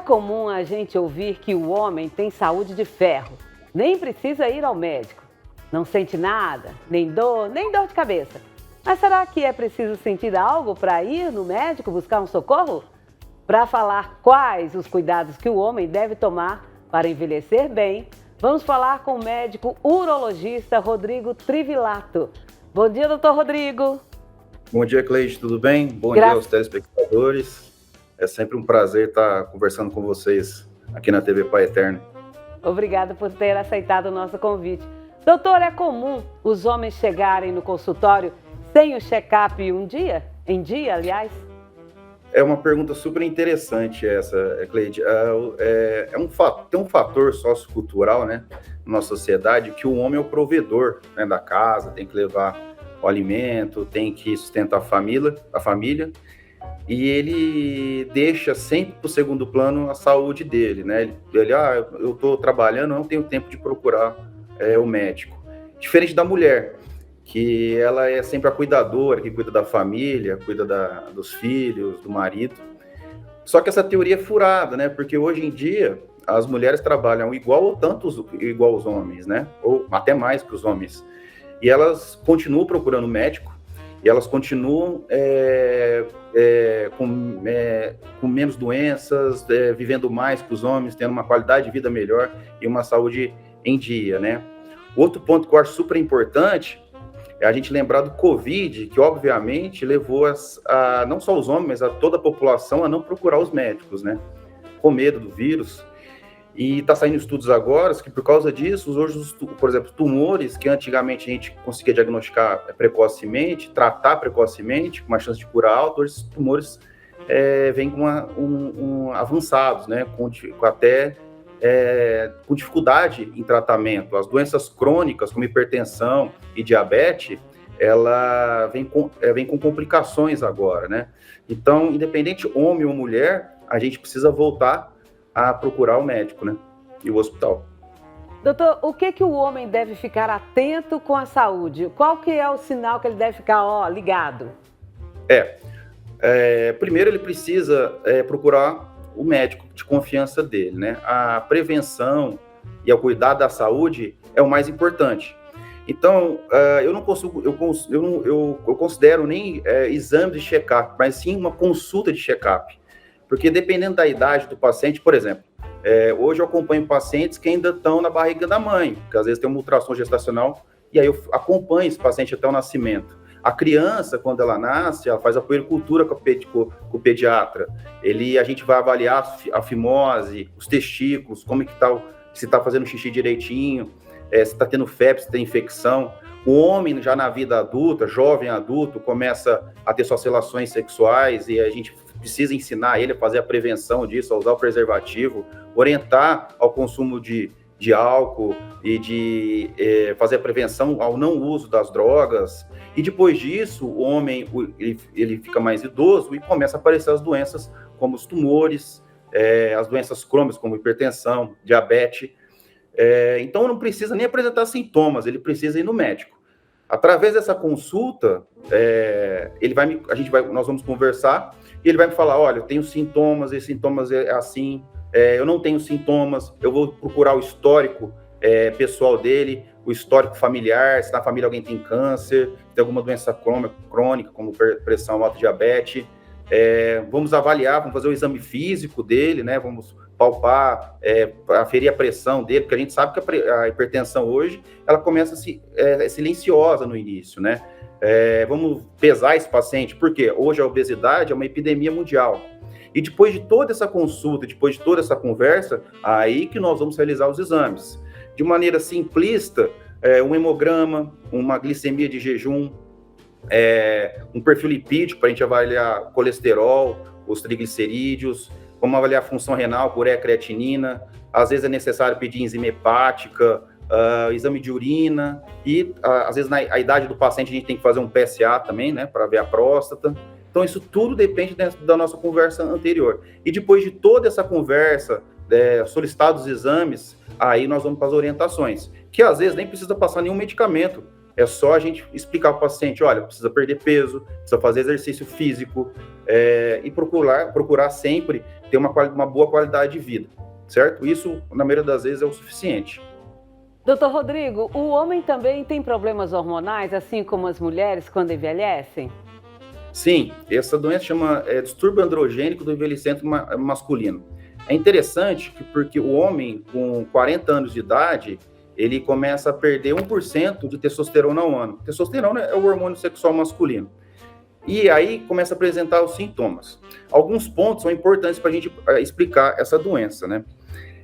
comum a gente ouvir que o homem tem saúde de ferro, nem precisa ir ao médico. Não sente nada, nem dor de cabeça. Mas será que é preciso sentir algo para ir no médico buscar um socorro? Para falar quais os cuidados que o homem deve tomar para envelhecer bem, vamos falar com o médico urologista Rodrigo Trivilato. Bom dia, doutor Rodrigo. Bom dia, Cleide, tudo bem? Bom dia aos telespectadores. É sempre um prazer estar conversando com vocês aqui na TV Pai Eterno. Obrigada por ter aceitado o nosso convite. Doutor, é comum os homens chegarem no consultório sem o check-up em dia, aliás? É uma pergunta super interessante essa, Cleide. Tem um fator sociocultural, né, na nossa sociedade, que o homem é o provedor, né, da casa, tem que levar o alimento, tem que sustentar a família, e ele deixa sempre para o segundo plano a saúde dele, né? Eu estou trabalhando, não tenho tempo de procurar o médico. Diferente da mulher, que ela é sempre a cuidadora, que cuida da família, cuida dos filhos, do marido. Só que essa teoria é furada, né? Porque hoje em dia as mulheres trabalham igual ou igual os homens, né? Ou até mais que os homens. E elas continuam procurando médico, e elas continuam com menos doenças, vivendo mais que os homens, tendo uma qualidade de vida melhor e uma saúde em dia, né? Outro ponto que eu acho super importante é a gente lembrar do Covid, que obviamente levou não só os homens, mas a toda a população a não procurar os médicos, né? Com medo do vírus. E está saindo estudos agora que, por causa disso, hoje, por exemplo, tumores que antigamente a gente conseguia diagnosticar precocemente, tratar precocemente, com uma chance de cura alta, hoje esses tumores vêm avançados, né? Com dificuldade em tratamento. As doenças crônicas, como hipertensão e diabetes, ela vem com complicações agora, né? Então, independente homem ou mulher, a gente precisa voltar a procurar o médico, né? E o hospital. Doutor, o que o homem deve ficar atento com a saúde? Qual que é o sinal que ele deve ficar ligado? Primeiro ele precisa procurar o médico de confiança dele, né? A prevenção e o cuidado da saúde é o mais importante. Então, eu considero nem exame de check-up, mas sim uma consulta de check-up. Porque dependendo da idade do paciente, por exemplo, hoje eu acompanho pacientes que ainda estão na barriga da mãe, que às vezes tem uma ultrassom gestacional, e aí eu acompanho esse paciente até o nascimento. A criança, quando ela nasce, ela faz a puericultura com o pediatra. A gente vai avaliar a fimose, os testículos, como é que está, se está fazendo xixi direitinho, se está tendo febre, se tem infecção. O homem, já na vida adulta, jovem adulto, começa a ter suas relações sexuais e a gente precisa ensinar ele a fazer a prevenção disso, a usar o preservativo, orientar ao consumo de álcool e de fazer a prevenção ao não uso das drogas. E depois disso, o homem ele fica mais idoso e começa a aparecer as doenças como os tumores, as doenças crônicas como hipertensão, diabetes. Então não precisa nem apresentar sintomas, ele precisa ir no médico. Através dessa consulta, nós vamos conversar e ele vai me falar, olha, eu tenho sintomas, esses sintomas é assim, eu não tenho sintomas, eu vou procurar o histórico pessoal dele, o histórico familiar, se na família alguém tem câncer, tem alguma doença crônica, como pressão alta, diabetes. Vamos avaliar, vamos fazer o exame físico dele, né? Vamos palpar, aferir a pressão dele, porque a gente sabe que a hipertensão hoje, ela começa silenciosa no início, né? Vamos pesar esse paciente, porque hoje a obesidade é uma epidemia mundial. E depois de toda essa consulta, depois de toda essa conversa, aí que nós vamos realizar os exames. De maneira simplista, um hemograma, uma glicemia de jejum, um perfil lipídico para a gente avaliar colesterol, os triglicerídeos, vamos avaliar a função renal, ureia, creatinina, às vezes é necessário pedir enzima hepática, exame de urina, e às vezes na idade do paciente a gente tem que fazer um PSA também, né, para ver a próstata. Então isso tudo depende da nossa conversa anterior. E depois de toda essa conversa, solicitados os exames, aí nós vamos para as orientações, que às vezes nem precisa passar nenhum medicamento É só a gente explicar para o paciente, olha, precisa perder peso, precisa fazer exercício físico, e procurar sempre ter uma boa qualidade de vida, certo? Isso, na maioria das vezes, é o suficiente. Doutor Rodrigo, o homem também tem problemas hormonais, assim como as mulheres quando envelhecem? Sim, essa doença chama distúrbio androgênico do envelhecimento masculino. É interessante porque o homem com 40 anos de idade, ele começa a perder 1% de testosterona ao ano. Testosterona é o hormônio sexual masculino. E aí começa a apresentar os sintomas. Alguns pontos são importantes para a gente explicar essa doença, né?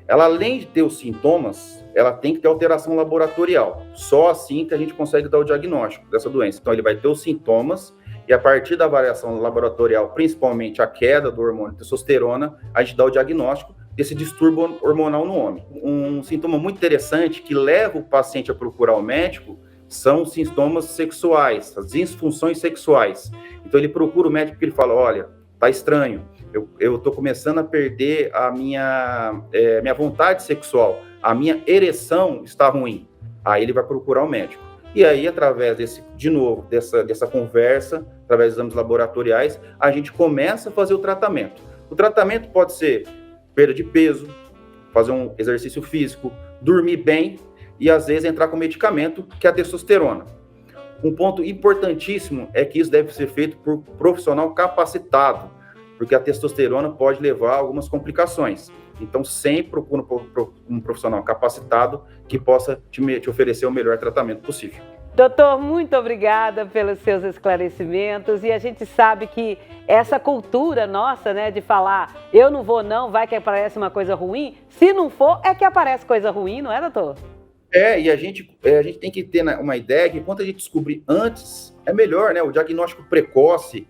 Ela, além de ter os sintomas, ela tem que ter alteração laboratorial. Só assim que a gente consegue dar o diagnóstico dessa doença. Então, ele vai ter os sintomas e, a partir da avaliação laboratorial, principalmente a queda do hormônio testosterona, a gente dá o diagnóstico desse distúrbio hormonal no homem. Um sintoma muito interessante que leva o paciente a procurar o médico são os sintomas sexuais, as disfunções sexuais. Então, ele procura o médico porque ele fala, olha, tá estranho. Eu estou começando a perder a minha vontade sexual, a minha ereção está ruim. Aí ele vai procurar o médico. E aí, através dessa conversa, através dos exames laboratoriais, a gente começa a fazer o tratamento. O tratamento pode ser perda de peso, fazer um exercício físico, dormir bem e, às vezes, entrar com medicamento, que é a testosterona. Um ponto importantíssimo é que isso deve ser feito por um profissional capacitado, porque a testosterona pode levar a algumas complicações. Então, sempre procura um profissional capacitado que possa te oferecer o melhor tratamento possível. Doutor, muito obrigada pelos seus esclarecimentos. E a gente sabe que essa cultura nossa, né, de falar eu não vou não, vai que aparece uma coisa ruim. Se não for, é que aparece coisa ruim, não é, doutor? E a gente tem que ter uma ideia que quanto a gente descobrir antes, é melhor, né? O diagnóstico precoce,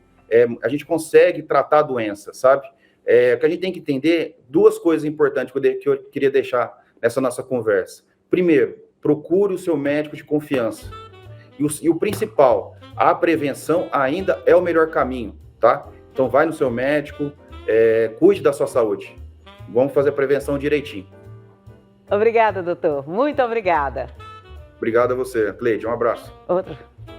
a gente consegue tratar a doença, sabe? O que a gente tem que entender, duas coisas importantes que eu queria deixar nessa nossa conversa. Primeiro, procure o seu médico de confiança. E o principal, a prevenção ainda é o melhor caminho, tá? Então, vai no seu médico, cuide da sua saúde. Vamos fazer a prevenção direitinho. Obrigada, doutor. Muito obrigada. Obrigado a você, Cleide. Um abraço. Outro.